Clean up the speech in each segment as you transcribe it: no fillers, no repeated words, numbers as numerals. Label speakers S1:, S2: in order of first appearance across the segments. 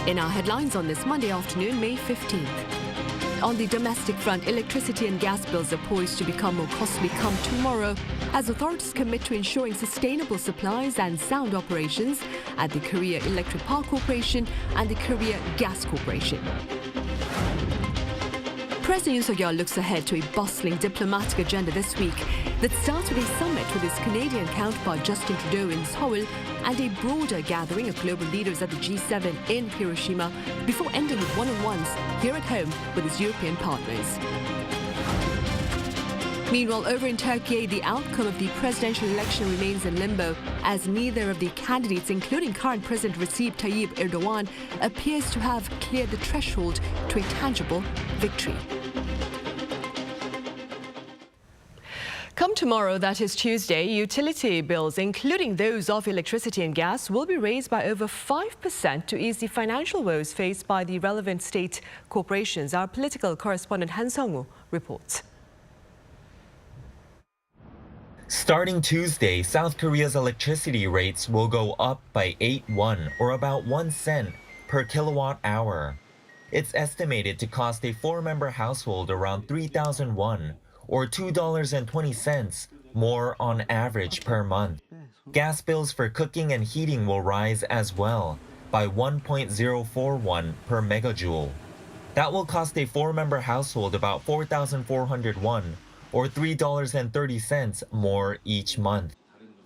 S1: In our headlines on this Monday afternoon, May 15th. On the domestic front, electricity and gas bills are poised to become more costly come tomorrow as authorities commit to ensuring sustainable supplies and sound operations at the Korea Electric Power Corporation and the Korea Gas Corporation. President Yoon Bokhyun looks ahead to a bustling diplomatic agenda this week that starts with a summit with his Canadian counterpart Justin Trudeau in Seoul and a broader gathering of global leaders at the G7 in Hiroshima before ending with one-on-ones here at home with his European partners. Meanwhile, over in Türkiye, the outcome of the presidential election remains in limbo as neither of the candidates, including current President Recep Tayyip Erdogan, appears to have cleared the threshold to a tangible victory. Come tomorrow, that is Tuesday, utility bills, including those of electricity and gas, will be raised by over 5% to ease the financial woes faced by the relevant state corporations. Our political correspondent Han Sung-woo reports.
S2: Starting Tuesday, South Korea's electricity rates will go up by 8 won, or about 1 cent, per kilowatt hour. It's estimated to cost a 4-member household around 3,000 won, or $2.20 more on average per month. Gas bills for cooking and heating will rise as well, by 1.04 won per megajoule. That will cost a 4-member household about 4,400 won, or $3.30 more each month.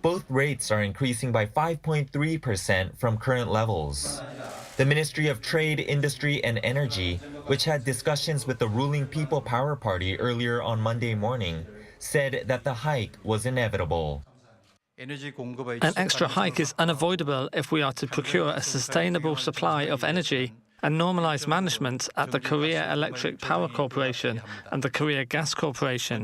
S2: Both rates are increasing by 5.3% from current levels. The Ministry of Trade, Industry and Energy, which had discussions with the ruling People Power Party earlier on Monday morning, said that the hike was inevitable.
S3: An extra hike is unavoidable if we are to procure a sustainable supply of energy and normalize management at the Korea Electric Power Corporation and the Korea Gas Corporation.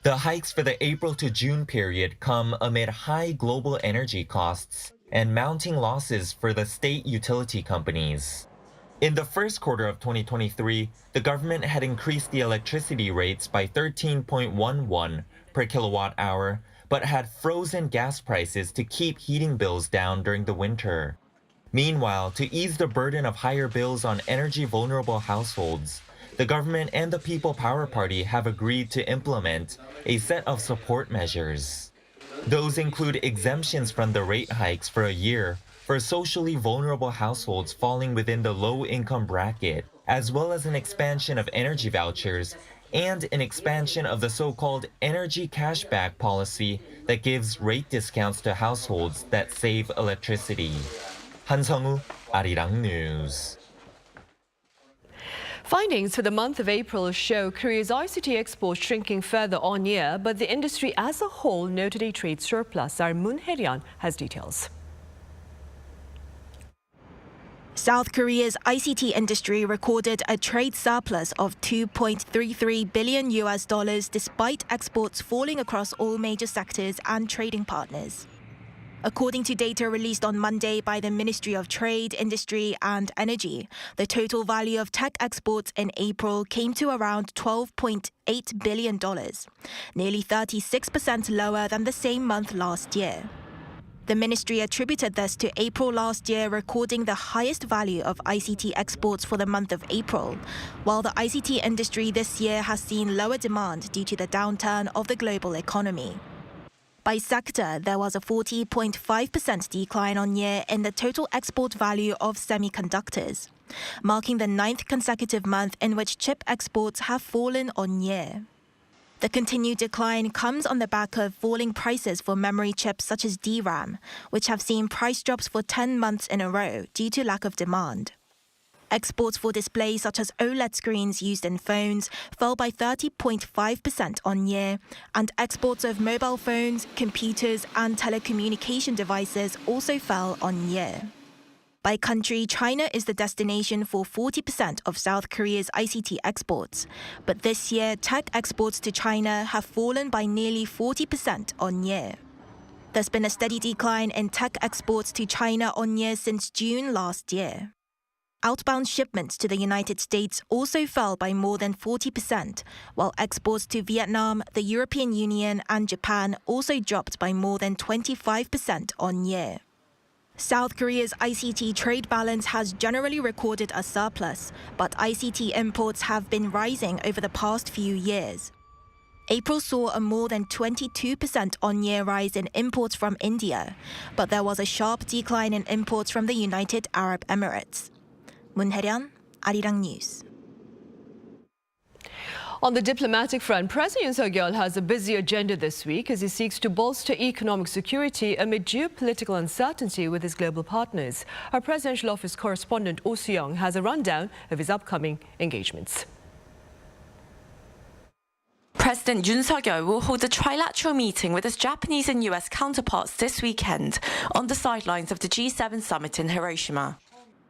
S2: The hikes for the April to June period come amid high global energy costs and mounting losses for the state utility companies. In the first quarter of 2023, the government had increased the electricity rates by 13.1 won per kilowatt hour, but had frozen gas prices to keep heating bills down during the winter. Meanwhile, to ease the burden of higher bills on energy-vulnerable households, the government and the People Power Party have agreed to implement a set of support measures. Those include exemptions from the rate hikes for a year for socially vulnerable households falling within the low-income bracket, as well as an expansion of energy vouchers and an expansion of the so-called energy cashback policy that gives rate discounts to households that save electricity. Han Sung-woo, Arirang News.
S1: Findings for the month of April show Korea's ICT exports shrinking further on year, but the industry as a whole noted a trade surplus. Our Moon Hae-ryun has details.
S4: South Korea's ICT industry recorded a trade surplus of $2.33 billion despite exports falling across all major sectors and trading partners. According to data released on Monday by the Ministry of Trade, Industry and Energy, the total value of tech exports in April came to around $12.8 billion, nearly 36% lower than the same month last year. The ministry attributed this to April last year recording the highest value of ICT exports for the month of April, while the ICT industry this year has seen lower demand due to the downturn of the global economy. By sector, there was a 40.5% decline on year in the total export value of semiconductors, marking the 9th consecutive month in which chip exports have fallen on year. The continued decline comes on the back of falling prices for memory chips such as DRAM, which have seen price drops for 10 months in a row due to lack of demand. Exports for displays such as OLED screens used in phones fell by 30.5% on year, and exports of mobile phones, computers and telecommunication devices also fell on year. By country, China is the destination for 40% of South Korea's ICT exports, but this year tech exports to China have fallen by nearly 40% on year. There's been a steady decline in tech exports to China on year since June last year. Outbound shipments to the United States also fell by more than 40%, while exports to Vietnam, the European Union and Japan also dropped by more than 25% on year. South Korea's ICT trade balance has generally recorded a surplus, but ICT imports have been rising over the past few years. April saw a more than 22% on-year rise in imports from India, but there was a sharp decline in imports from the United Arab Emirates. Moon Hae-ryan, Arirang News.
S1: On the diplomatic front, President Yoon Bokhyun has a busy agenda this week as he seeks to bolster economic security amid geopolitical uncertainty with his global partners. Our presidential office correspondent Oh Soo-young has a rundown of his upcoming engagements.
S5: President Yoon Bokhyun will hold a trilateral meeting with his Japanese and US counterparts this weekend on the sidelines of the G7 summit in Hiroshima.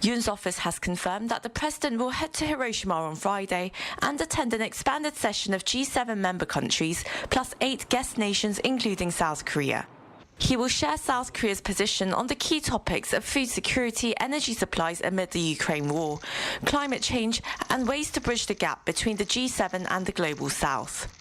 S5: Yoon's office has confirmed that the president will head to Hiroshima on Friday and attend an expanded session of G7 member countries, plus 8 guest nations, including South Korea. He will share South Korea's position on the key topics of food security, energy supplies amid the Ukraine war, climate change, and ways to bridge the gap between the G7 and the global South.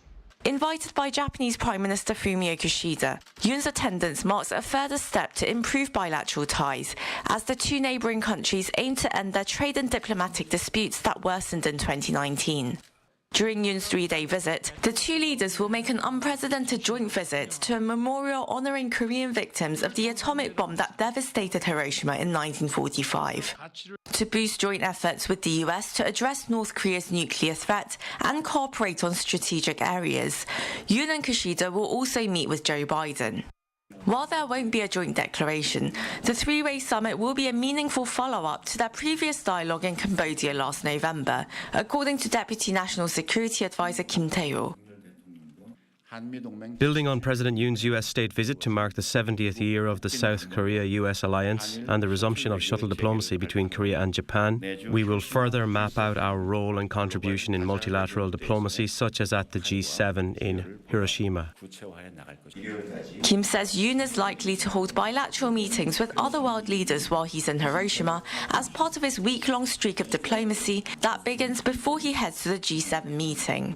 S5: Invited by Japanese Prime Minister Fumio Kishida, Yoon's attendance marks a further step to improve bilateral ties as the two neighbouring countries aim to end their trade and diplomatic disputes that worsened in 2019. During Yoon's 3-day visit, the two leaders will make an unprecedented joint visit to a memorial honouring Korean victims of the atomic bomb that devastated Hiroshima in 1945. To boost joint efforts with the US to address North Korea's nuclear threat and cooperate on strategic areas, Yoon and Kishida will also meet with Joe Biden. While there won't be a joint declaration, the three-way summit will be a meaningful follow-up to their previous dialogue in Cambodia last November, according to Deputy National Security Advisor Kim Tae-ho.
S6: Building on President Yoon's US state visit to mark the 70th year of the South Korea-US alliance and the resumption of shuttle diplomacy between Korea and Japan, we will further map out our role and contribution in multilateral diplomacy, such as at the G7 in Hiroshima.
S5: Kim says Yoon is likely to hold bilateral meetings with other world leaders while he's in Hiroshima as part of his week-long streak of diplomacy that begins before he heads to the G7 meeting.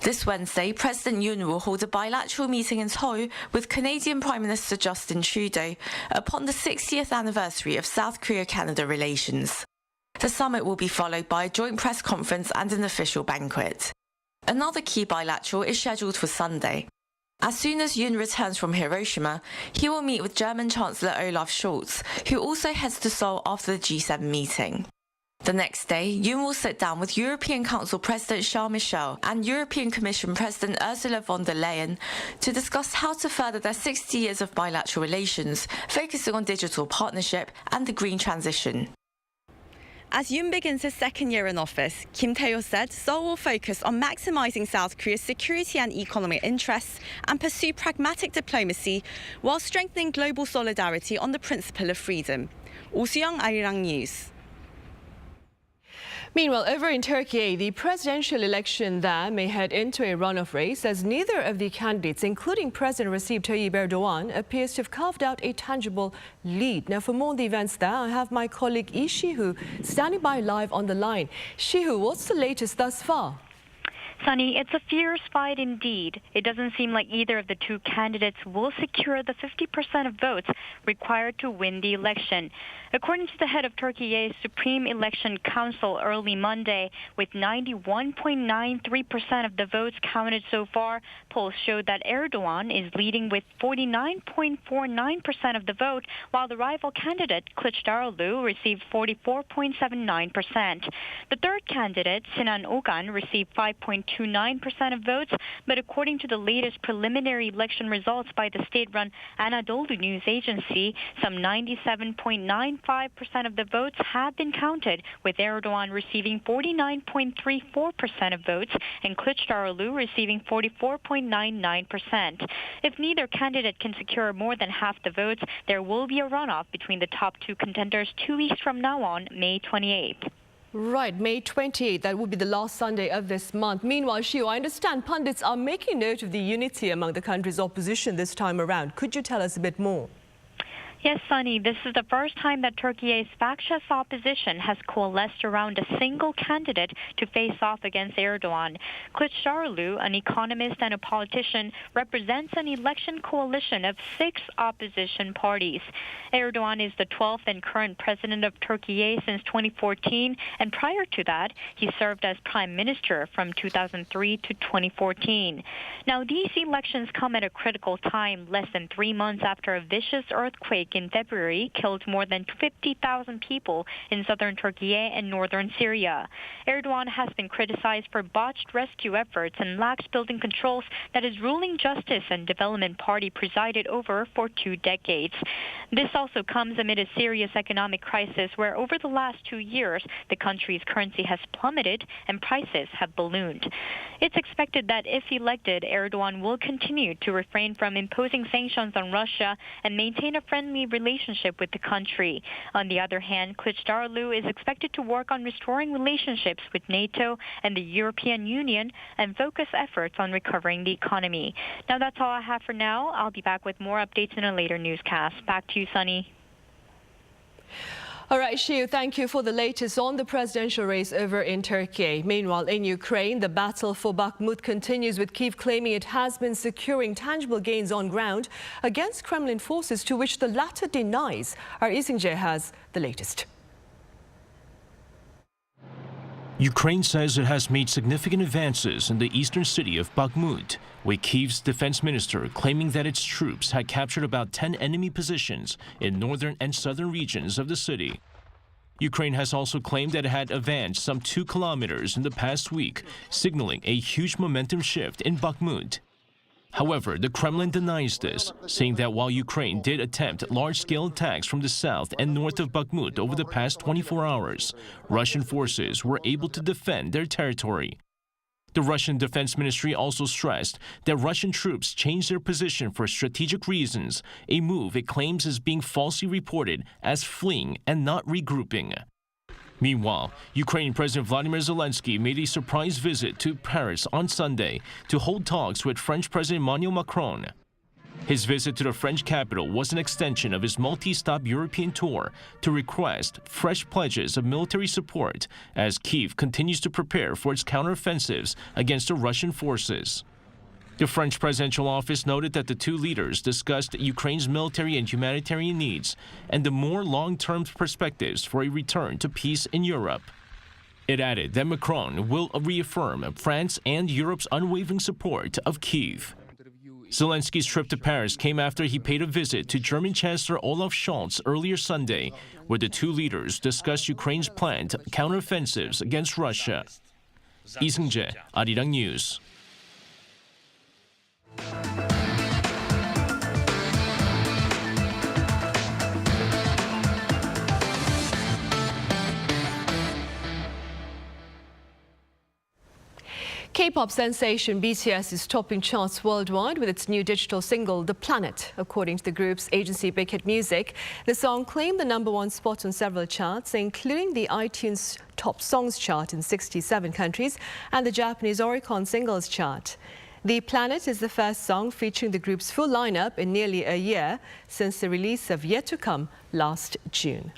S5: This Wednesday, President Yoon will hold a bilateral meeting in Seoul with Canadian Prime Minister Justin Trudeau upon the 60th anniversary of South Korea-Canada relations. The summit will be followed by a joint press conference and an official banquet. Another key bilateral is scheduled for Sunday. As soon as Yoon returns from Hiroshima, he will meet with German Chancellor Olaf Scholz, who also heads to Seoul after the G7 meeting. The next day, Yoon will sit down with European Council President Charles Michel and European Commission President Ursula von der Leyen to discuss how to further their 60 years of bilateral relations, focusing on digital partnership and the green transition.
S7: As Yoon begins his second year in office, Kim Tae-ho said Seoul will focus on maximising South Korea's security and economic interests and pursue pragmatic diplomacy while strengthening global solidarity on the principle of freedom. Oh Soo-young, Arirang News.
S1: Meanwhile, over in Turkey, the presidential election there may head into a runoff race as neither of the candidates, including President Recep Tayyip Erdogan, appears to have carved out a tangible lead. Now, for more on the events there, I have my colleague Lee Shi-hoo standing by live on the line. Shi-hoo, what's the latest thus far?
S8: Sunny, it's a fierce fight indeed. It doesn't seem like either of the two candidates will secure the 50% of votes required to win the election. According to the head of Türkiye's Supreme Election Council early Monday, with 91.93% of the votes counted so far, polls showed that Erdogan is leading with 49.49% of the vote, while the rival candidate, Kılıçdaroğlu, received 44.79%. The third candidate, Sinan Ogan, received 5.29% of votes, but according to the latest preliminary election results by the state-run Anadolu News Agency, some 97.95% of the votes have been counted, with Erdogan receiving 49.34% of votes and Kılıçdaroğlu receiving 44.99%. If neither candidate can secure more than half the votes, there will be a runoff between the top two contenders 2 weeks from now on, May 28th.
S1: Right, May 28th, that will be the last Sunday of this month. Meanwhile, Shio, I understand pundits are making note of the unity among the country's opposition this time around. Could you tell us a bit more?
S8: Yes, Sunny, this is the first time that Türkiye's factious opposition has coalesced around a single candidate to face off against Erdogan. Kılıçdaroğlu, an economist and a politician, represents an election coalition of 6 opposition parties. Erdogan is the 12th and current president of Türkiye since 2014, and prior to that, he served as prime minister from 2003 to 2014. Now, these elections come at a critical time, less than 3 months after a vicious earthquake in February killed more than 50,000 people in southern Turkey and northern Syria. Erdogan has been criticized for botched rescue efforts and lax building controls that his ruling Justice and Development Party presided over for 2 decades. This also comes amid a serious economic crisis where over the last 2 years, the country's currency has plummeted and prices have ballooned. It's expected that if elected, Erdogan will continue to refrain from imposing sanctions on Russia and maintain a friendly relationship with the country. On the other hand, Kılıçdaroğlu is expected to work on restoring relationships with NATO and the European Union and focus efforts on recovering the economy. Now, that's all I have for now. I'll be back with more updates in a later newscast. Back to you, Sunny.
S1: All right, Shiu, thank you for the latest on the presidential race over in Turkey. Meanwhile, in Ukraine, the battle for Bakhmut continues, with Kyiv claiming it has been securing tangible gains on ground against Kremlin forces, to which the latter denies. Our Isingje has the latest.
S9: Ukraine says it has made significant advances in the eastern city of Bakhmut, with Kyiv's defense minister claiming that its troops had captured about 10 enemy positions in northern and southern regions of the city. Ukraine has also claimed that it had advanced some 2 kilometers in the past week, signaling a huge momentum shift in Bakhmut. However, the Kremlin denies this, saying that while Ukraine did attempt large-scale attacks from the south and north of Bakhmut over the past 24 hours, Russian forces were able to defend their territory. The Russian Defense Ministry also stressed that Russian troops changed their position for strategic reasons, a move it claims is being falsely reported as fleeing and not regrouping. Meanwhile, Ukrainian President Vladimir Zelensky made a surprise visit to Paris on Sunday to hold talks with French President Emmanuel Macron. His visit to the French capital was an extension of his multi-stop European tour to request fresh pledges of military support as Kyiv continues to prepare for its counteroffensives against the Russian forces. The French presidential office noted that the 2 leaders discussed Ukraine's military and humanitarian needs and the more long-term perspectives for a return to peace in Europe. It added that Macron will reaffirm France and Europe's unwavering support of Kyiv. Zelensky's trip to Paris came after he paid a visit to German Chancellor Olaf Scholz earlier Sunday, where the 2 leaders discussed Ukraine's planned counteroffensives against Russia. Lee Seung-jae, Arirang News.
S1: K-pop sensation BTS is topping charts worldwide with its new digital single, The Planet. According to the group's agency Big Hit Music, the song claimed the #1 spot on several charts, including the iTunes Top Songs chart in 67 countries and the Japanese Oricon Singles chart. The Planet is the first song featuring the group's full lineup in nearly a year since the release of Yet to Come last June.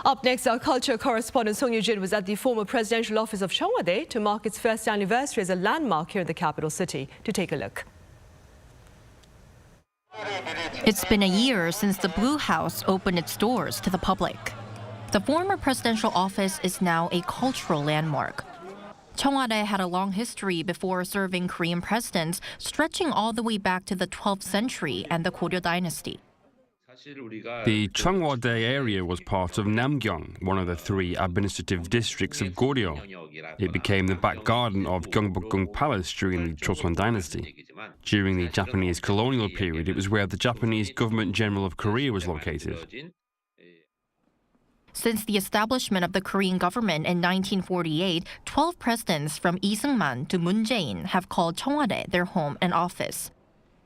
S1: Up next, our culture correspondent Song Yoo-jin was at the former presidential office of Cheong Wa Dae to mark its first anniversary as a landmark here in the capital city. To take a look.
S10: It's been a year since the Blue House opened its doors to the public. The former presidential office is now a cultural landmark. Cheong Wa Dae had a long history before serving Korean presidents, stretching all the way back to the 12th century and the Goryeo dynasty.
S11: The Cheong Wa Dae area was part of Namgyong, one of the 3 administrative districts of Goryeo. It became the back garden of Gyeongbokgung Palace during the Joseon dynasty. During the Japanese colonial period, it was where the Japanese Government General of Korea was located.
S10: Since the establishment of the Korean government in 1948, 12 presidents from Lee Seung-man to Moon Jae-in have called Cheong Wa Dae their home and office.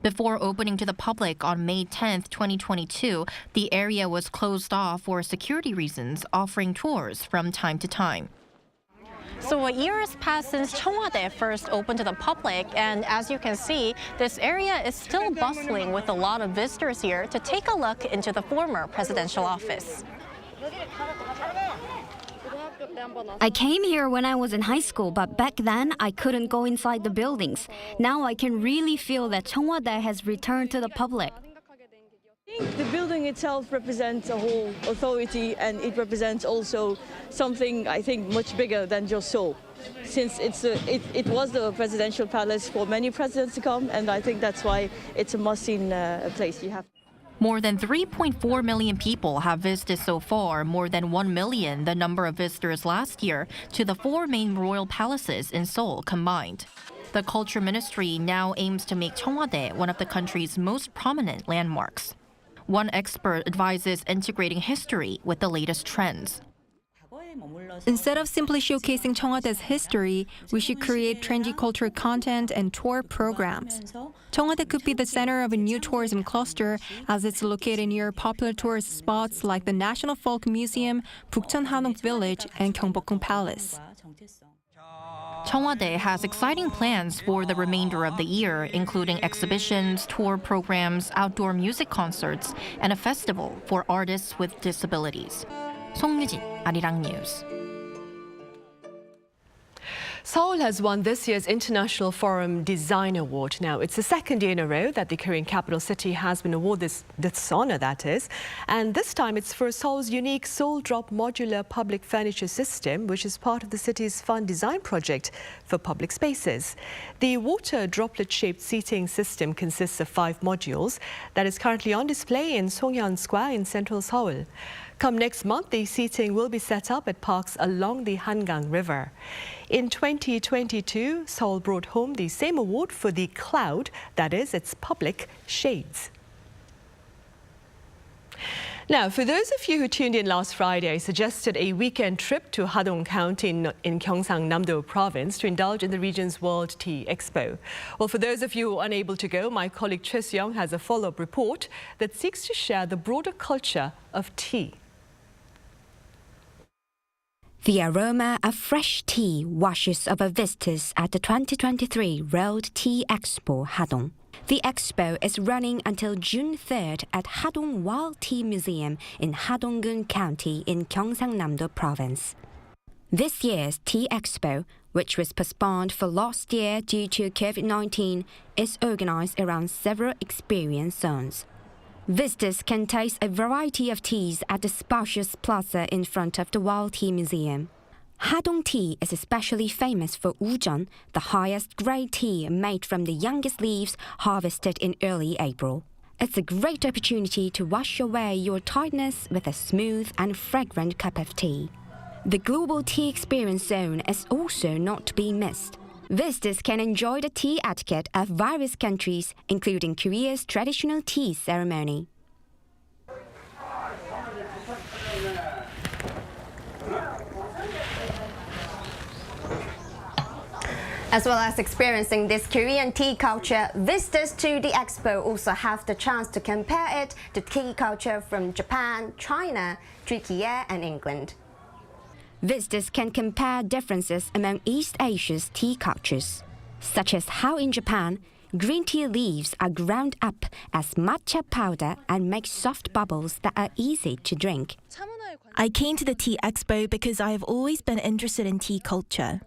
S10: Before opening to the public on May 10, 2022, the area was closed off for security reasons, offering tours from time to time. So a year has passed since Cheong Wa Dae first opened to the public, and as you can see, this area is still bustling with a lot of visitors here to take a look into the former presidential office.
S12: I came here when I was in high school, but back then I couldn't go inside the buildings. Now I can really feel that Cheong Wa Dae has returned to the public.
S13: I think the building itself represents a whole authority, and it represents also something, I think, much bigger than just Seoul. Since it was the presidential palace for many presidents to come, and I think that's why it's a must-see place. You have.
S10: More than 3.4 million people have visited so far, more than 1 million the number of visitors last year to the 4 main royal palaces in Seoul combined. The Culture Ministry now aims to make Cheong Wa Dae one of the country's most prominent landmarks. One expert advises integrating history with the latest trends.
S14: Instead of simply showcasing Cheong Wa Dae's history, we should create trendy cultural content and tour programs. Cheong Wa Dae could be the center of a new tourism cluster, as it's located near popular tourist spots like the National Folk Museum, Bukchon Hanok Village, and Yoon Bokhyun Palace.
S10: Cheong Wa Dae has exciting plans for the remainder of the year, including exhibitions, tour programs, outdoor music concerts, and a festival for artists with disabilities. 송유진, Arirang News.
S1: Seoul has won this year's International Forum Design Award. Now, it's the second year in a row that the Korean capital city has been awarded this honor, that is. And this time it's for Seoul's unique Seoul Drop modular public furniture system, which is part of the city's fun design project for public spaces. The water droplet-shaped seating system consists of 5 modules that is currently on display in Songhyun Square in central Seoul. Come next month, the seating will be set up at parks along the Hangang River. In 2022, Seoul brought home the same award for the cloud, that is, its public shades. Now, for those of you who tuned in last Friday, I suggested a weekend trip to Hadong County in Gyeongsang-Namdo Province to indulge in the region's World Tea Expo. Well, for those of you who are unable to go, my colleague Choi Seong has a follow-up report that seeks to share the broader culture of tea.
S15: The aroma of fresh tea washes over visitors at the 2023 World Tea Expo Hadong. The expo is running until June 3rd at Hadong World Tea Museum in Hadong-gun County in Gyeongsang-Namdo Province. This year's Tea Expo, which was postponed for last year due to COVID-19, is organized around several experience zones. Visitors can taste a variety of teas at the spacious plaza in front of the World Tea Museum. Hadong tea is especially famous for ujeon, the highest grade tea made from the youngest leaves harvested in early April. It's a great opportunity to wash away your tiredness with a smooth and fragrant cup of tea. The Global Tea Experience Zone is also not to be missed. Visitors can enjoy the tea etiquette of various countries, including Korea's traditional tea ceremony.
S16: As well as experiencing this Korean tea culture, visitors to the expo also have the chance to compare it to tea culture from Japan, China, Türkiye, and England.
S15: Visitors can compare differences among East Asia's tea cultures, such as how in Japan, green tea leaves are ground up as matcha powder and make soft bubbles that are easy to drink.
S4: I came to the Tea Expo because I have always been interested in tea culture.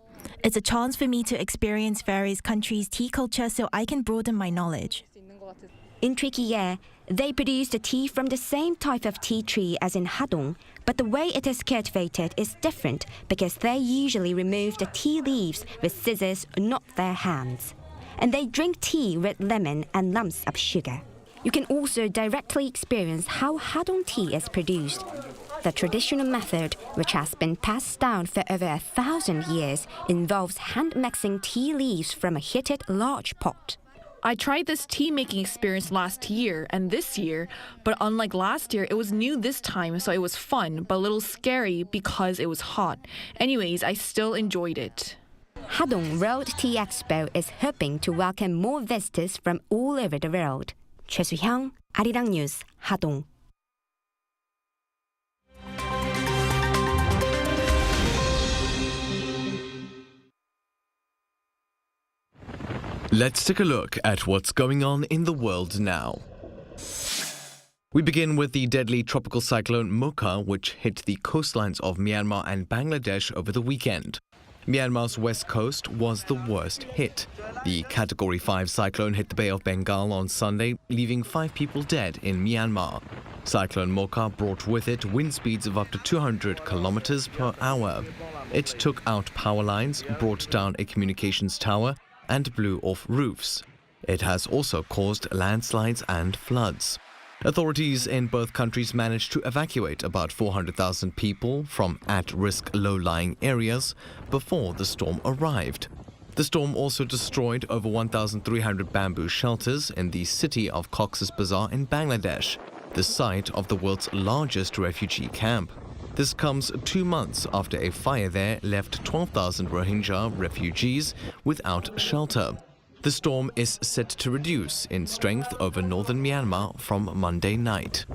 S4: It's a chance for me to experience various countries' tea culture so I can broaden my knowledge.
S15: In Türkiye, they produce the tea from the same type of tea tree as in Hadong, but the way it is cultivated is different because they usually remove the tea leaves with scissors, not their hands. And they drink tea with lemon and lumps of sugar. You can also directly experience how Hadong tea is produced. The traditional method, which has been passed down for over 1,000 years, involves hand-mixing tea leaves from a heated large pot.
S17: I tried this tea-making experience last year and this year, but unlike last year, it was new this time, so it was fun, but a little scary because it was hot. Anyways, I still enjoyed it.
S15: Hadong World Tea Expo is hoping to welcome more visitors from all over the world. Choi Soo-hyung, Arirang News, Hadong.
S18: Let's take a look at what's going on in the world now. We begin with the deadly tropical cyclone Mocha, which hit the coastlines of Myanmar and Bangladesh over the weekend. Myanmar's west coast was the worst hit. The Category 5 cyclone hit the Bay of Bengal on Sunday, leaving 5 people dead in Myanmar. Cyclone Mocha brought with it wind speeds of up to 200 kilometers per hour. It took out power lines, brought down a communications tower, and blew off roofs. It has also caused landslides and floods. Authorities in both countries managed to evacuate about 400,000 people from at-risk low-lying areas before the storm arrived. The storm also destroyed over 1,300 bamboo shelters in the city of Cox's Bazar in Bangladesh, the site of the world's largest refugee camp. This comes 2 months after a fire there left 12,000 Rohingya refugees without shelter. The storm is set to reduce in strength over northern Myanmar from Monday night.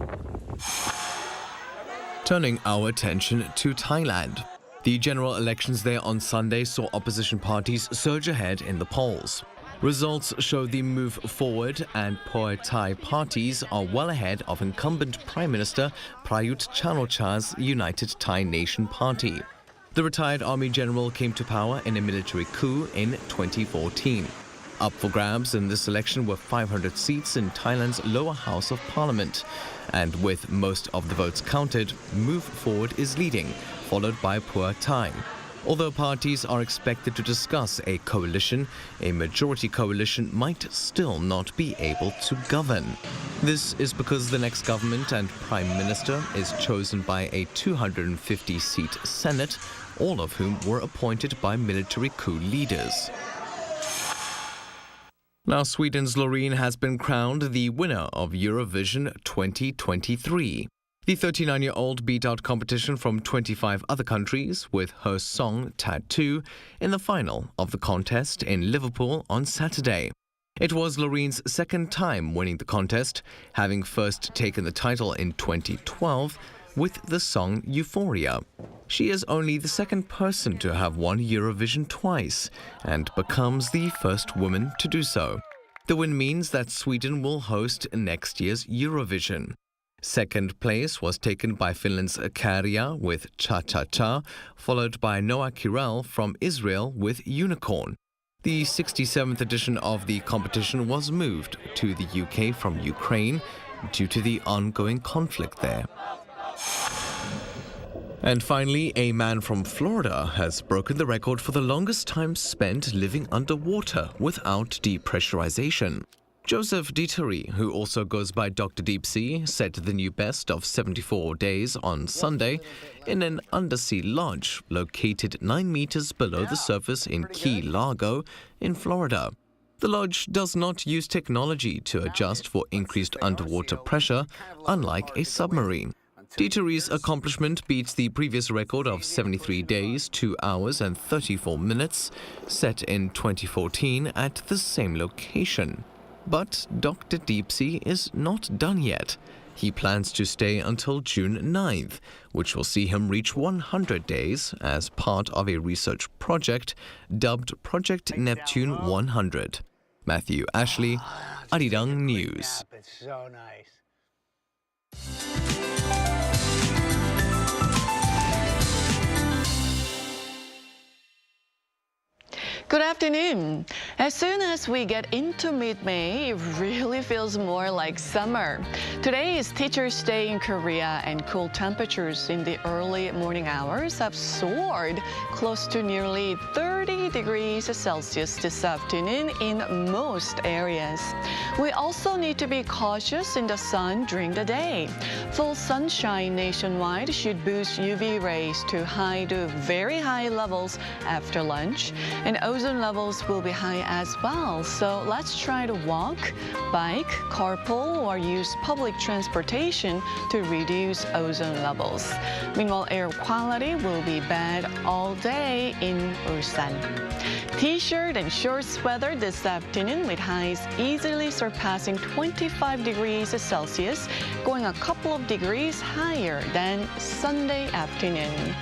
S18: Turning our attention to Thailand. The general elections there on Sunday saw opposition parties surge ahead in the polls. Results show the Move Forward and Pheu Thai parties are well ahead of incumbent Prime Minister Prayut Chan-o-cha's United Thai Nation Party. The retired army general came to power in a military coup in 2014. Up for grabs in this election were 500 seats in Thailand's lower house of parliament. And with most of the votes counted, Move Forward is leading, followed by Pheu Thai. Although parties are expected to discuss a coalition, a majority coalition might still not be able to govern. This is because the next government and prime minister is chosen by a 250-seat Senate, all of whom were appointed by military coup leaders. Now, Sweden's Loreen has been crowned the winner of Eurovision 2023. The 39-year-old beat out competition from 25 other countries with her song Tattoo in the final of the contest in Liverpool on Saturday. It was Loreen's second time winning the contest, having first taken the title in 2012 with the song Euphoria. She is only the second person to have won Eurovision twice and becomes the first woman to do so. The win means that Sweden will host next year's Eurovision. Second place was taken by Finland's Käärijä with Cha Cha Cha, followed by Noah Kirel from Israel with Unicorn. The 67th edition of the competition was moved to the UK from Ukraine due to the ongoing conflict there. And finally, a man from Florida has broken the record for the longest time spent living underwater without depressurization. Joseph Diteri, who also goes by Dr. Deep Sea, set the new best of 74 days on Sunday in an undersea lodge located 9 meters below the surface in Key Largo in Florida. The lodge does not use technology to adjust for increased underwater pressure, unlike a submarine. Diteri's accomplishment beats the previous record of 73 days, 2 hours and 34 minutes, set in 2014 at the same location. But Dr. Deepsea is not done yet. He plans to stay until June 9th, which will see him reach 100 days as part of a research project dubbed Project Neptune 100. Matthew Ashley, Arirang News.
S19: It's so nice.
S20: Good afternoon. As soon as we get into mid-May, it really feels more like summer. Today is Teachers' Day in Korea, and cool temperatures in the early morning hours have soared close to nearly 30 degrees Celsius this afternoon in most areas. We also need to be cautious in the sun during the day. Full sunshine nationwide should boost UV rays to high to very high levels after lunch, and ozone levels will be high as well. So let's try to walk, bike, carpool, or use public transportation to reduce ozone levels. Meanwhile, air quality will be bad all day in Ulsan. T-shirt and shorts weather this afternoon with highs easily surpassing 25 degrees Celsius, going a couple of degrees higher than Sunday afternoon.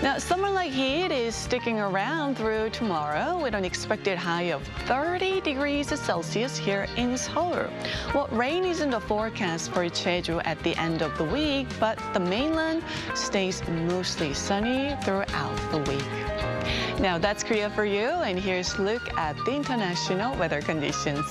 S20: Now, summer-like heat is sticking around through tomorrow with with an expected high of 30 degrees Celsius here in Seoul. Well, rain is in the forecast for Jeju at the end of the week, but the mainland stays mostly sunny throughout the week. Now that's Korea for you, and here's a look at the international weather conditions.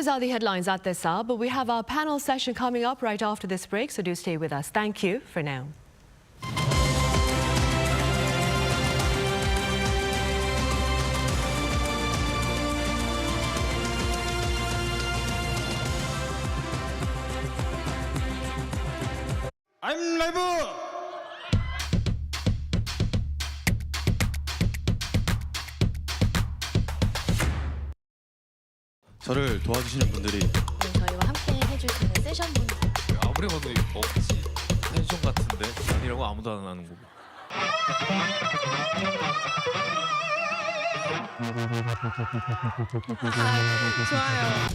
S1: Those are the headlines at this hour, but we have our panel session coming up right after this break, so do stay with us. Thank you for now.
S19: I'm live! 저를 도와주시는 분들이
S21: 저희와 함께 해주시는 세션분들
S22: 아무리 봐도 없지 텐션 같은데 아니라고 아무도 안 하는 거고
S21: 좋아요.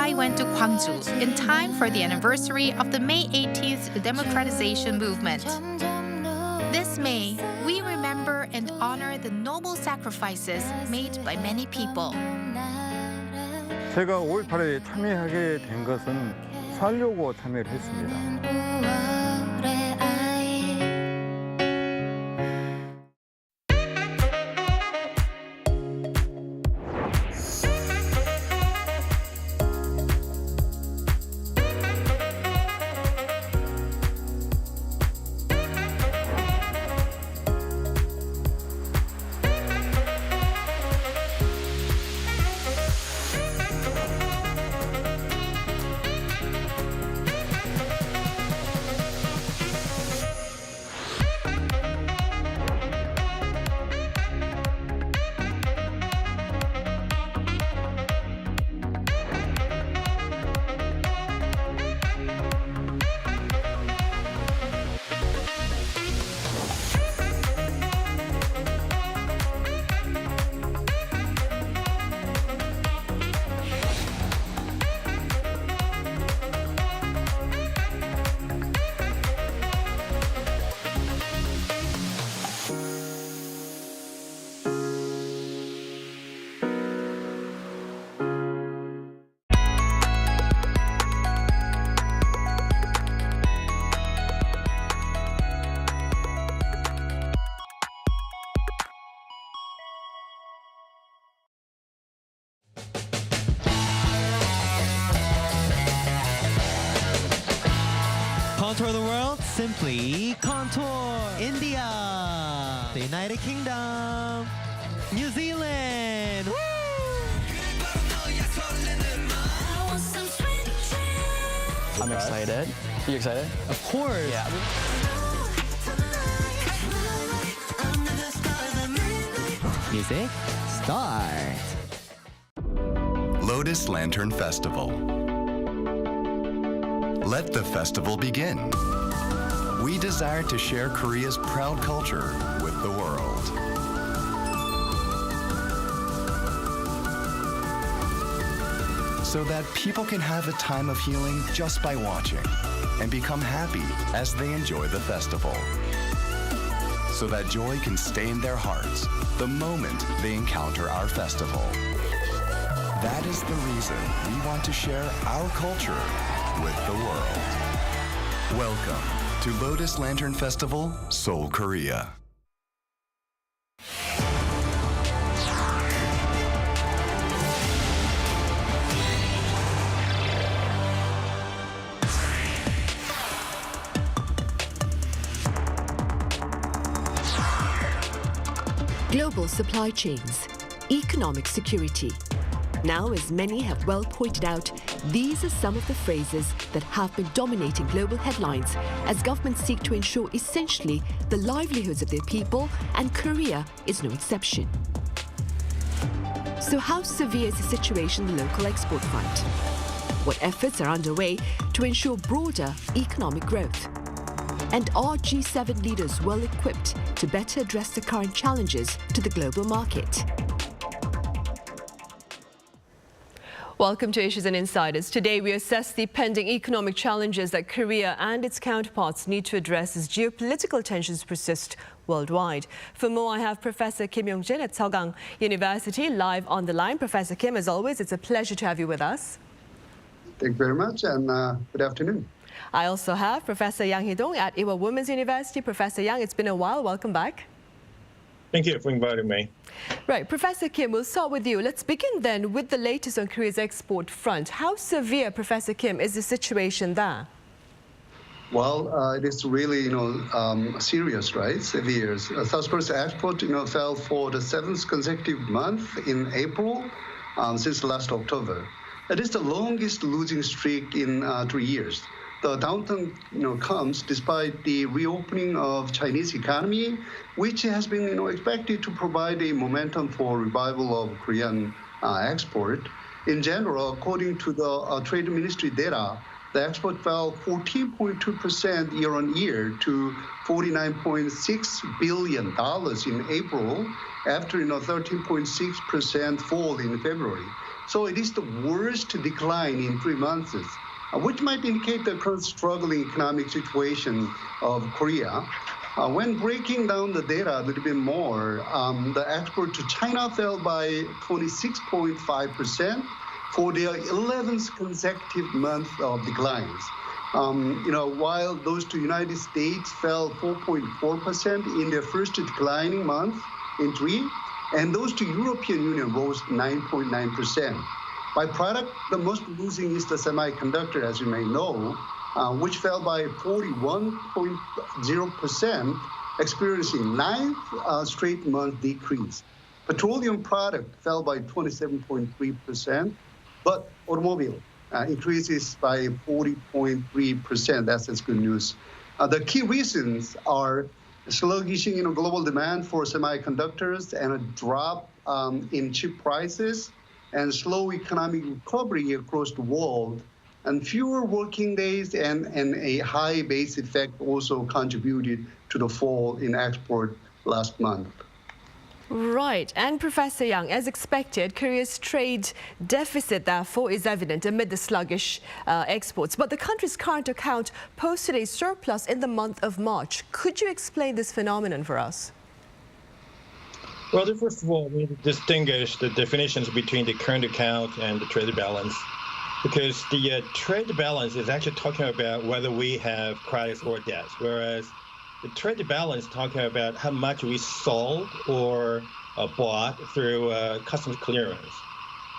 S23: I went to Gwangju in time for the anniversary of the May 18th democratization movement. This May, we remember and honor the noble sacrifices made by many people.
S24: 제가 5.18에 참여하게 된 것은 살려고 참여를 했습니다.
S25: Contour the world, simply contour. India, the United Kingdom, New Zealand. Woo!
S2: I'm excited. You excited? Of course. Yeah.
S3: Music, start.
S5: Lotus Lantern Festival. Let the festival begin. We desire to share Korea's proud culture with the world. So that people can have a time of healing just by watching and become happy as they enjoy the festival. So that joy can stay in their hearts the moment they encounter our festival. That is the reason we want to share our culture with the world. Welcome to Lotus Lantern Festival, Seoul, Korea.
S1: Global supply chains, economic security. Now, as many have well pointed out, these are some of the phrases that have been dominating global headlines as governments seek to ensure essentially the livelihoods of their people, and Korea is no exception. So how severe is the situation in the local export front? What efforts are underway to ensure broader economic growth? And are G7 leaders well equipped to better address the current challenges to the global market? Welcome to Issues and Insiders. Today we assess the pending economic challenges that Korea and its counterparts need to address as geopolitical tensions persist worldwide. For more, I have Professor Kim Yong-jin at Seogang University live on the line. Professor Kim, as always, it's a pleasure to have you with us.
S6: Thank you very much, and good afternoon.
S1: I also have Professor Yang Hee-dong at Ewha Women's University. Professor Yang, it's been a while. Welcome back.
S7: Thank you for inviting me.
S1: Right, Professor Kim, we'll start with you. Let's begin then with the latest on Korea's export front. How severe, Professor Kim, is the situation there?
S6: Well, it is really, serious, right? Severe. South Korea's export, fell for the 7th consecutive month in April since last October. It is the longest losing streak in 3 years. The downturn, comes despite the reopening of Chinese economy, which has been, expected to provide a momentum for revival of Korean export. In general, according to the Trade Ministry data, the export fell 14.2% year-on-year to $49.6 billion in April, after 13.6% fall in February. So it is the worst decline in 3 months. Which might indicate the current struggling economic situation of Korea. When breaking down the data a little bit more, the export to China fell by 26.5% for their 11th consecutive month of declines. While those to United States fell 4.4% in their first declining month in 3, and those to European Union rose 9.9%. By product, the most losing is the semiconductor, as you may know, which fell by 41.0%, experiencing 9th straight month decrease. Petroleum product fell by 27.3%, but automobile increases by 40.3%. That's good news. The key reasons are sluggish global demand for semiconductors and a drop in chip prices, and slow economic recovery across the world, and fewer working days and a high base effect also contributed to the fall in export last month.
S1: Right. And Professor Yang, as expected, Korea's trade deficit, therefore, is evident amid the sluggish exports. But the country's current account posted a surplus in the month of March. Could you explain this phenomenon for us?
S7: Well, first of all, we need to distinguish the definitions between the current account and the trade balance, because the trade balance is actually talking about whether we have credits or debts, whereas the trade balance is talking about how much we sold or bought through customs clearance.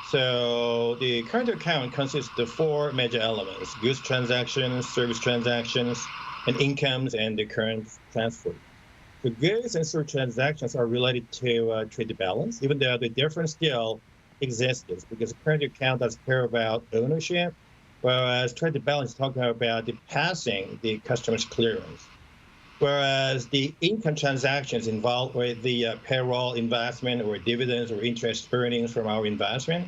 S7: So the current account consists of 4 major elements: goods transactions, service transactions, and incomes, and the current transfer. The goods and service transactions are related to trade balance, even though the difference still exists, because the current account does care about ownership whereas trade balance is talking about the passing the customs clearance. Whereas the income transactions involved with the payroll investment or dividends or interest earnings from our investment,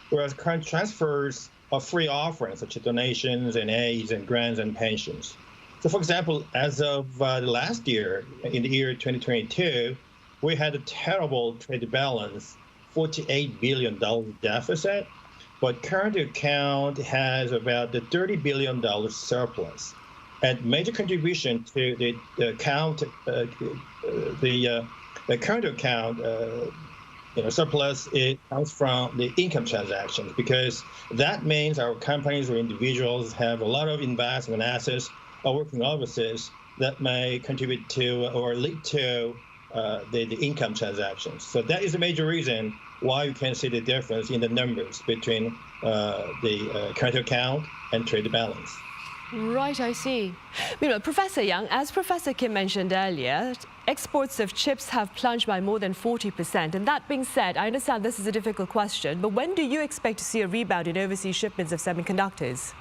S7: whereas current transfers are free offerings such as donations and aids and grants and pensions. So, for example, as of last year, in the year 2022, we had a terrible trade balance, $48 billion deficit, but current account has about the $30 billion surplus. And major contribution to the account, the current account surplus, it comes from the income transactions, because that means our companies or individuals have a lot of investment assets or working overseas that may contribute to or lead to the income transactions. So that is a major reason why you can see the difference in the numbers between the current account and trade balance.
S8: Right, I see. Meanwhile, Professor Yang, as Professor Kim mentioned earlier, exports of chips have plunged by more than 40%. And that being said, I understand this is a difficult question, but when do you expect to see a rebound in overseas shipments of semiconductors?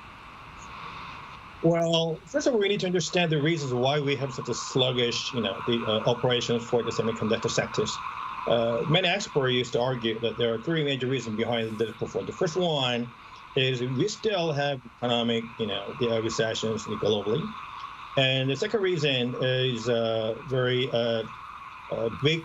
S7: Well, first of all, we need to understand the reasons why we have such a sluggish, operations for the semiconductor sectors. Many experts used to argue that there are three major reasons behind this performance. The first one is we still have economic, recessions globally. And the second reason is very big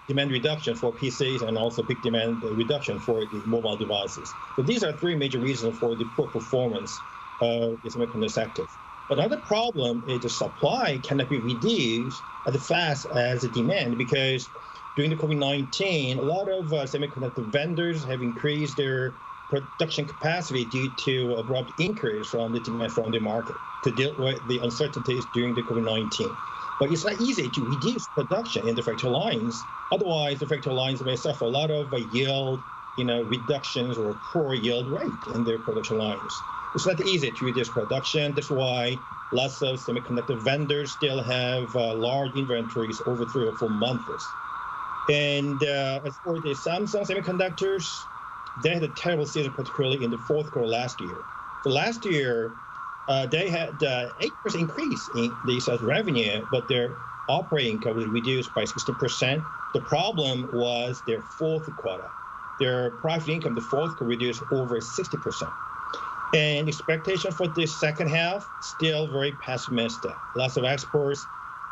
S7: demand reduction for PCs and also big demand reduction for the mobile devices. So these are three major reasons for the poor performance of the semiconductor sector. But another problem is the supply cannot be reduced as fast as the demand, because during the COVID-19, a lot of semiconductor vendors have increased their production capacity due to abrupt increase from the demand from the market to deal with the uncertainties during the COVID-19. But it's not easy to reduce production in the factory lines. Otherwise, the factory lines may suffer a lot of yield, reductions or poor yield rate in their production lines. It's not easy to reduce production. That's why lots of semiconductor vendors still have large inventories over 3 or 4 months. And as for the Samsung semiconductors, they had a terrible season, particularly in the fourth quarter last year. So last year, they had 8% increase in the sales revenue, but their operating income was reduced by 60%. The problem was their fourth quarter. Their profit income, the fourth quarter, reduced over 60%. And expectation for the second half, still very pessimistic. Lots of experts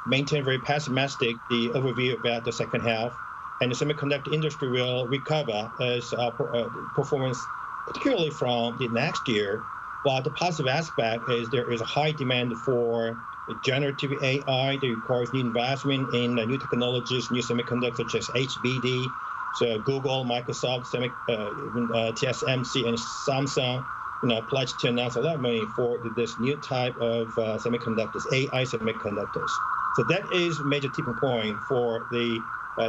S7: maintain very pessimistic the overview about the second half. And the semiconductor industry will recover as performance, particularly from the next year. But the positive aspect is there is a high demand for generative AI that requires new investment in new technologies, new semiconductors such as HBD. So Google, Microsoft, TSMC, and Samsung, pledged to announce a lot of money for this new type of semiconductors, AI semiconductors. So that is a major tipping point for the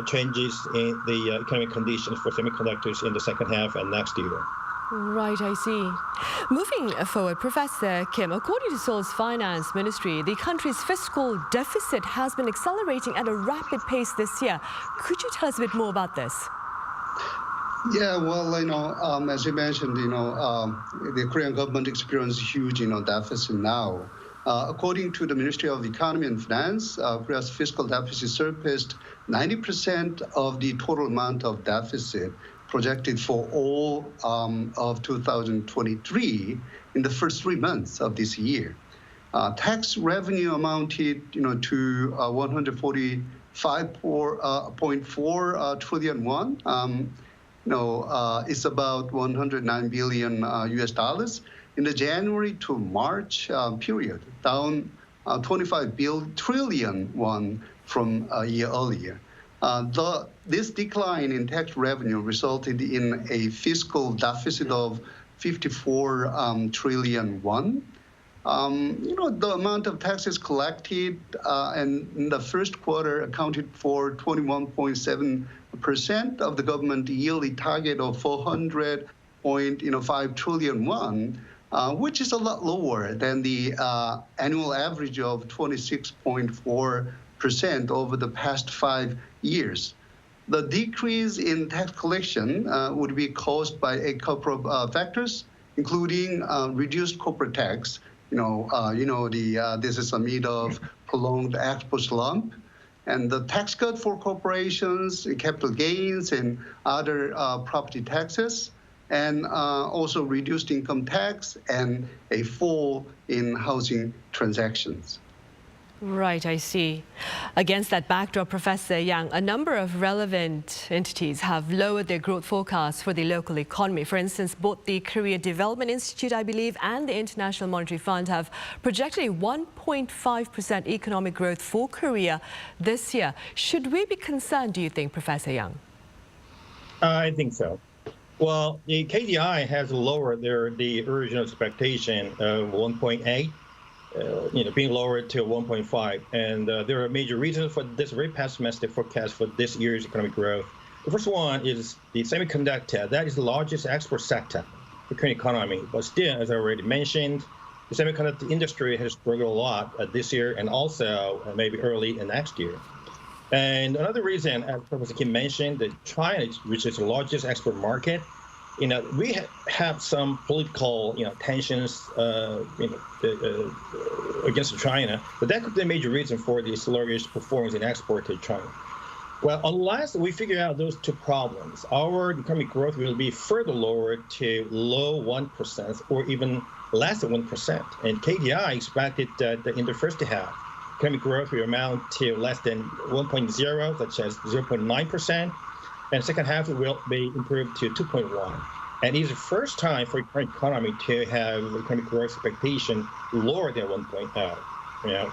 S7: changes in the economic conditions for semiconductors in the second half and next year.
S8: Right, I see. Moving forward, Professor Kim, according to Seoul's finance ministry, the country's fiscal deficit has been accelerating at a rapid pace this year. Could you tell us a bit more about this?
S6: Yeah, well, as you mentioned, the Korean government experiences huge, deficit now. According to the Ministry of Economy and Finance, Korea's fiscal deficit surpassed 90% of the total amount of deficit projected for all of 2023 in the first 3 months of this year. Tax revenue amounted, to 145.4 trillion won. It's about 109 billion US dollars in the January to March period, down 25 trillion won from a year earlier. This decline in tax revenue resulted in a fiscal deficit of 54 trillion won. The amount of taxes collected and in the first quarter accounted for 21.7% of the government yearly target of 400.5 trillion won, which is a lot lower than the annual average of 26.4% over the past 5 years. The decrease in tax collection would be caused by a couple of factors, including reduced corporate tax. This is amid of prolonged export slump, and the tax cut for corporations, capital gains, and other property taxes, and also reduced income tax and a fall in housing transactions.
S8: Right, I see. Against that backdrop, Professor Yang, a number of relevant entities have lowered their growth forecasts for the local economy. For instance, both the Korea Development Institute, I believe, and the International Monetary Fund have projected a 1.5% economic growth for Korea this year. Should we be concerned, do you think, Professor Yang?
S7: I think so. Well, the KDI has lowered the original expectation of 1.8. Being lowered to 1.5. And there are major reasons for this very pessimistic forecast for this year's economic growth. The first one is the semiconductor. That is the largest export sector for the current economy. But still, as I already mentioned, the semiconductor industry has struggled a lot this year and also maybe early in next year. And another reason, as Professor Kim mentioned, that China, which is the largest export market, we have some political, tensions, against China, but that could be a major reason for the sluggish performance in export to China. Well, unless we figure out those two problems, our economic growth will be further lowered to low 1% or even less than 1%. And KDI expected that in the first half, economic growth will amount to less than 1.0, such as 0.9%. And second half will be improved to 2.1. And it's the first time for the current economy to have economic growth expectation lower than 1.0,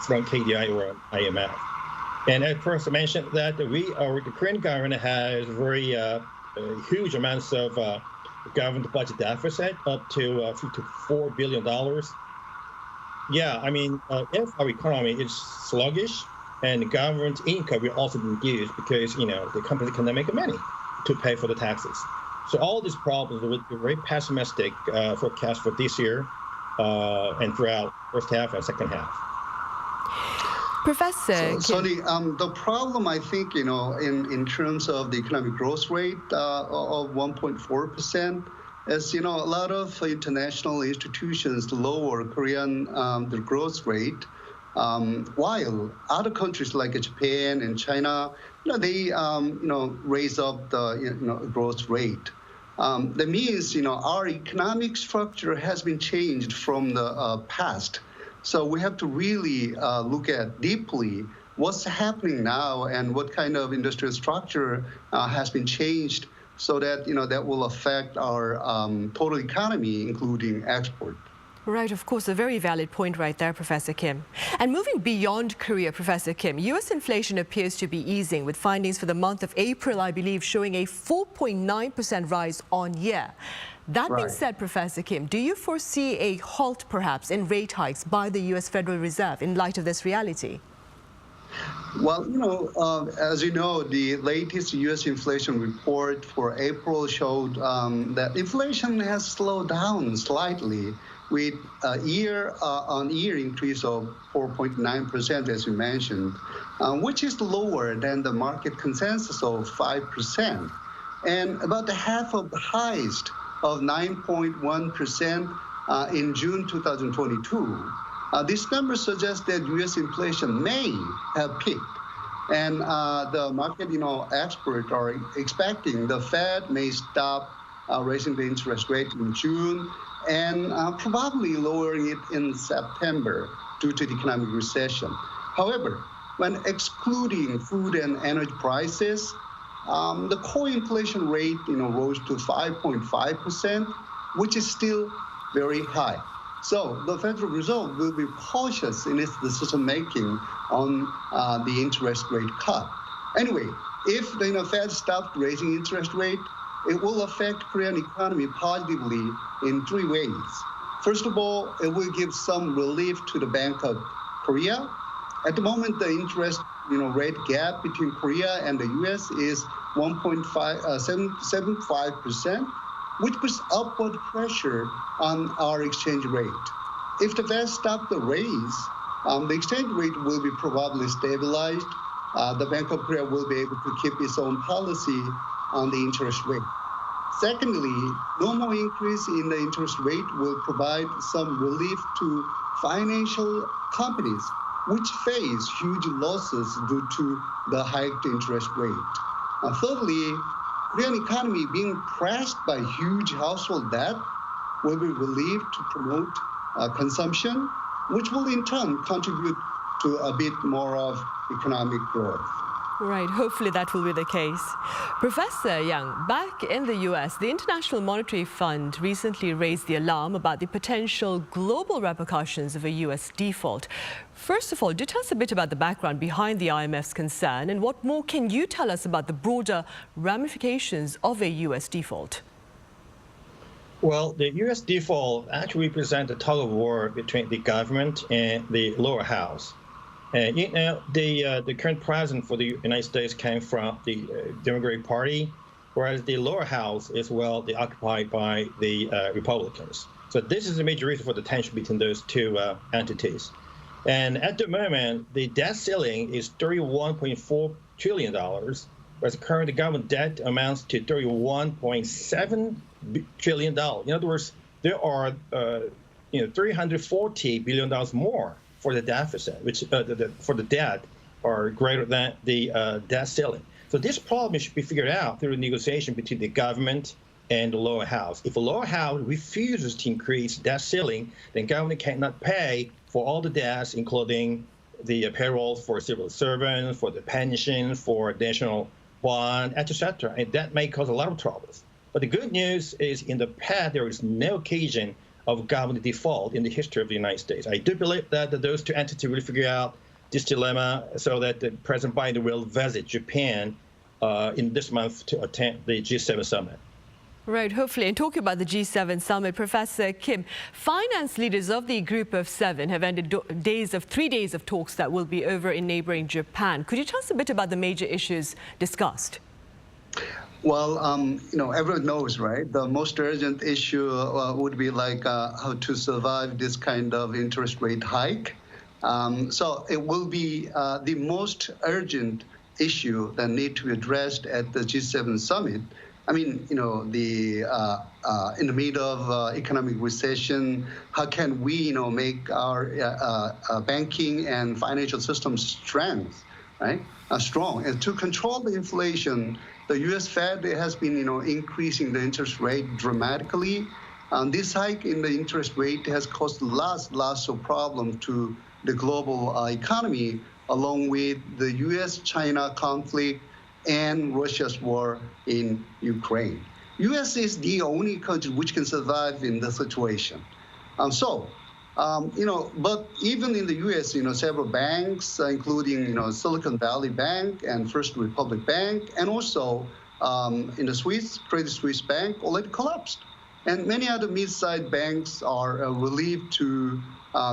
S7: from KDI or IMF. And as Professor mentioned, that the current government has very huge amounts of government budget deficit, up to $54 billion. Yeah, I mean, if our economy is sluggish, and the government income will also be reduced because, the company cannot make money to pay for the taxes. So all these problems will be very pessimistic forecast for this year and throughout first half and second half.
S8: Professor,
S6: the problem, I think, in terms of the economic growth rate of 1.4%, is, a lot of international institutions lower Korean the growth rate. While other countries like Japan and China, they raise up the growth rate. That means our economic structure has been changed from the past. So we have to really look at deeply what's happening now and what kind of industrial structure has been changed, so that that will affect our total economy, including export.
S8: Right, of course, a very valid point right there, Professor Kim. And moving beyond Korea, Professor Kim, U.S. inflation appears to be easing, with findings for the month of April, I believe, showing a 4.9% rise on year. That being said, Professor Kim, do you foresee a halt, perhaps, in rate hikes by the U.S. Federal Reserve in light of this reality?
S6: Well, as you know, the latest U.S. inflation report for April showed that inflation has slowed down slightly, with a year-on-year increase of 4.9%, as you mentioned, which is lower than the market consensus of 5%, and about half of the highest of 9.1% in June 2022. This number suggests that U.S. inflation may have peaked, and the market, experts are expecting the Fed may stop raising the interest rate in June, and probably lowering it in September due to the economic recession. However, when excluding food and energy prices, the core inflation rate rose to 5.5%, which is still very high. So the Federal Reserve will be cautious in its decision making on the interest rate cut. Anyway, if the Fed stops raising interest rate, it will affect Korean economy positively in three ways. First of all, it will give some relief to the Bank of Korea. At the moment, the interest rate gap between Korea and the U.S. is 1.75%, which puts upward pressure on our exchange rate. If the Fed stops the raise, the exchange rate will be probably stabilized. The Bank of Korea will be able to keep its own policy on the interest rate. Secondly, no more increase in the interest rate will provide some relief to financial companies which face huge losses due to the hiked interest rate. Thirdly, Korean economy being pressed by huge household debt will be relieved to promote consumption, which will in turn contribute to a bit more of economic growth.
S8: Right, hopefully that will be the case. Professor Yang, back in the US, the International Monetary Fund recently raised the alarm about the potential global repercussions of a US default. First of all, do tell us a bit about the background behind the IMF's concern, and what more can you tell us about the broader ramifications of a US default?
S7: Well, the U.S. default actually represents a tug of war between the government and the lower house. And the current president for the United States came from the Democratic Party, whereas the lower house is occupied by the Republicans. So this is a major reason for the tension between those two entities. And at the moment, the debt ceiling is $31.4 trillion, whereas the current government debt amounts to $31.7 trillion. In other words, there are $340 billion more for the deficit, which for the debt are greater than the debt ceiling. So this problem should be figured out through a negotiation between the government and the lower house. If the lower house refuses to increase debt ceiling, then government cannot pay for all the debts, including the payroll for civil servants, for the pension, for national bond, etc. And that may cause a lot of troubles. But the good news is in the past, there is no occasion of government default in the history of the United States. I do believe that those two entities will figure out this dilemma so that President Biden will visit Japan in this month to attend the G7 summit.
S8: Right, hopefully. And talking about the G7 summit, Professor Kim, finance leaders of the Group of Seven have ended 3 days of talks that will be over in neighboring Japan. Could you tell us a bit about the major issues discussed?
S6: Well, everyone knows, right? The most urgent issue would be like how to survive this kind of interest rate hike. So it will be the most urgent issue that need to be addressed at the G7 summit. I mean, in the middle of economic recession, how can we, make our banking and financial system strong, right? Strong. And to control the inflation, the U.S. Fed has been, increasing the interest rate dramatically. This hike in the interest rate has caused lots of problems to the global economy, along with the U.S.-China conflict and Russia's war in Ukraine. U.S. is the only country which can survive in this situation. But even in the U.S., several banks, including, Silicon Valley Bank and First Republic Bank, and also in the Credit Suisse Bank already collapsed. And many other mid-sized banks are relieved to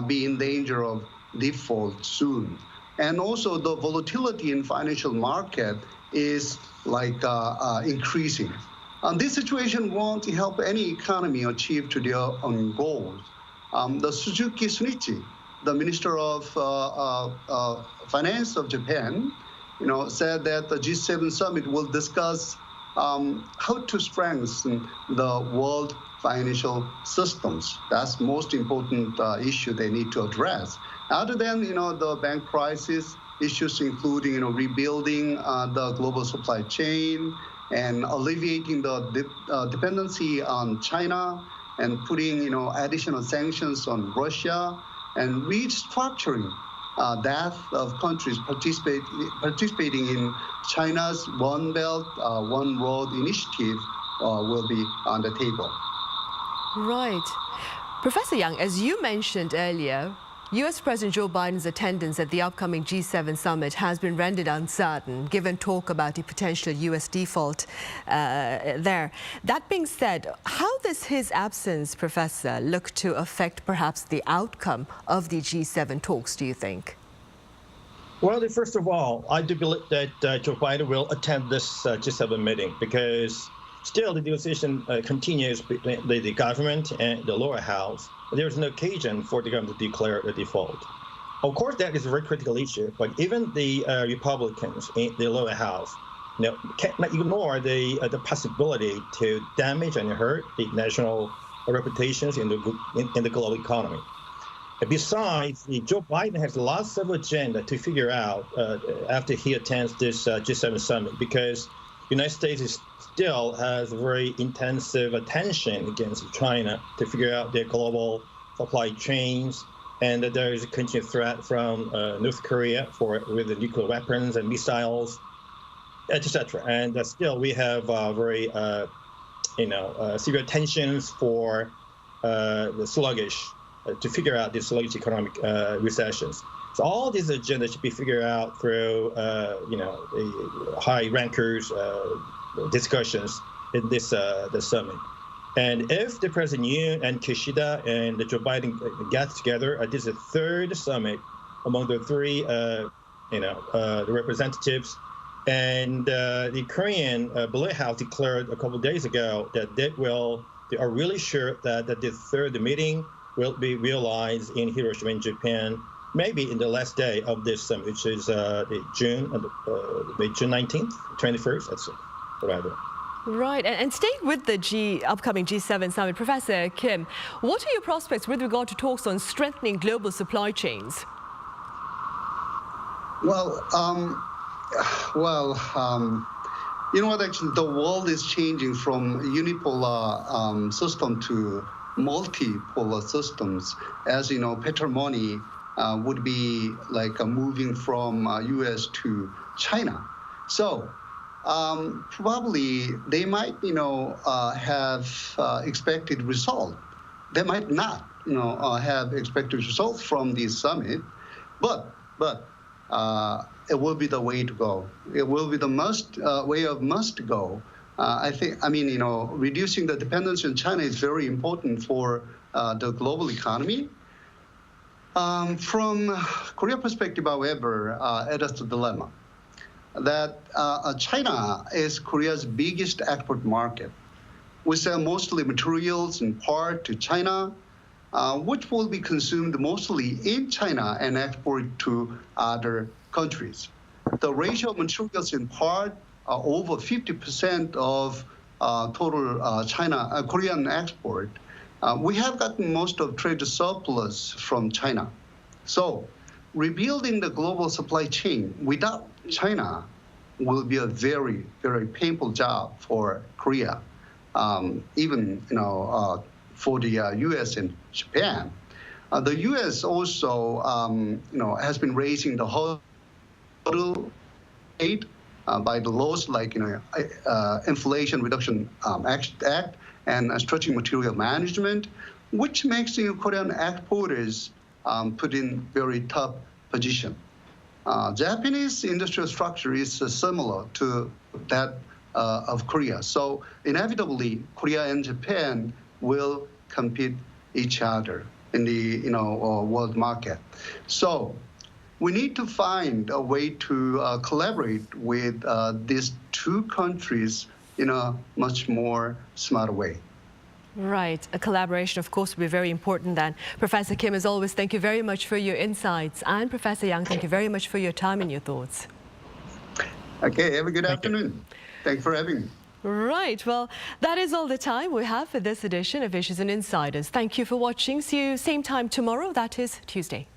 S6: be in danger of default soon. And also the volatility in financial market is increasing. This situation won't help any economy achieve to their own goals. The Suzuki Sunichi, the Minister of Finance of Japan, said that the G7 summit will discuss how to strengthen the world financial systems. That's the most important issue they need to address. Other than, the bank crisis, issues including, rebuilding the global supply chain and alleviating the dependency on China and putting, additional sanctions on Russia and restructuring that of countries participating in China's One Belt, One Road initiative will be on the table.
S8: Right. Professor Yang, as you mentioned earlier, U.S. President Joe Biden's attendance at the upcoming G7 summit has been rendered uncertain, given talk about a potential U.S. default there. That being said, how does his absence, Professor, look to affect perhaps the outcome of the G7 talks, do you think?
S7: Well, first of all, I do believe that Joe Biden will attend this G7 meeting because still the negotiation continues between the government and the lower house. There is no occasion for the government to declare a default. Of course, that is a very critical issue, but even the Republicans in the lower house cannot ignore the possibility to damage and hurt the national reputations in the global economy. Besides, Joe Biden has lots of agenda to figure out after he attends this G7 summit, because the United States still has very intensive attention against China to figure out their global supply chains, and that there is a continued threat from North Korea with the nuclear weapons and missiles, etc. And still, we have very severe tensions for the sluggish. To figure out the sluggish economic recessions. So all these agendas should be figured out through, the high rankers discussions in this the summit. And if the President Yoon and Kishida and Joe Biden get together, this is the third summit among the three, the representatives. And the Korean Blue House declared a couple of days ago that they are really sure that the third meeting will be realized in Hiroshima in Japan, maybe in the last day of this summit, which is June 19th, 21st, that's rather.
S8: Right, and staying with the upcoming G7 summit, Professor Kim, what are your prospects with regard to talks on strengthening global supply chains?
S6: Well, you know what, actually, the world is changing from unipolar system to multipolar systems. As you know, patrimony would be like moving from U.S. to China. So probably they might, have expected result. They might not, have expected results from this summit, but it will be the way to go. It will be the way of must go. Reducing the dependency on China is very important for the global economy. From Korea perspective, however, it is a dilemma that China is Korea's biggest export market. We sell mostly materials in part to China, which will be consumed mostly in China and exported to other countries. The ratio of materials in part are over 50% of total Korean export. We have gotten most of trade surplus from China. So rebuilding the global supply chain without China will be a very, very painful job for Korea, even for the U.S. and Japan. The U.S. also, has been raising the hurdle rate by the laws like Inflation Reduction Act and stretching material management, which makes Korean exporters put in very tough position. Japanese industrial structure is similar to that of Korea. So inevitably, Korea and Japan will compete each other in the world market. So we need to find a way to collaborate with these two countries in a much more smarter way.
S8: Right. A collaboration, of course, will be very important then. Professor Kim, as always, thank you very much for your insights. And Professor Yang, thank you very much for your time and your thoughts.
S6: Okay, have a good afternoon. Thanks for having me.
S8: Right. Well, that is all the time we have for this edition of Issues and Insiders. Thank you for watching. See you same time tomorrow. That is Tuesday.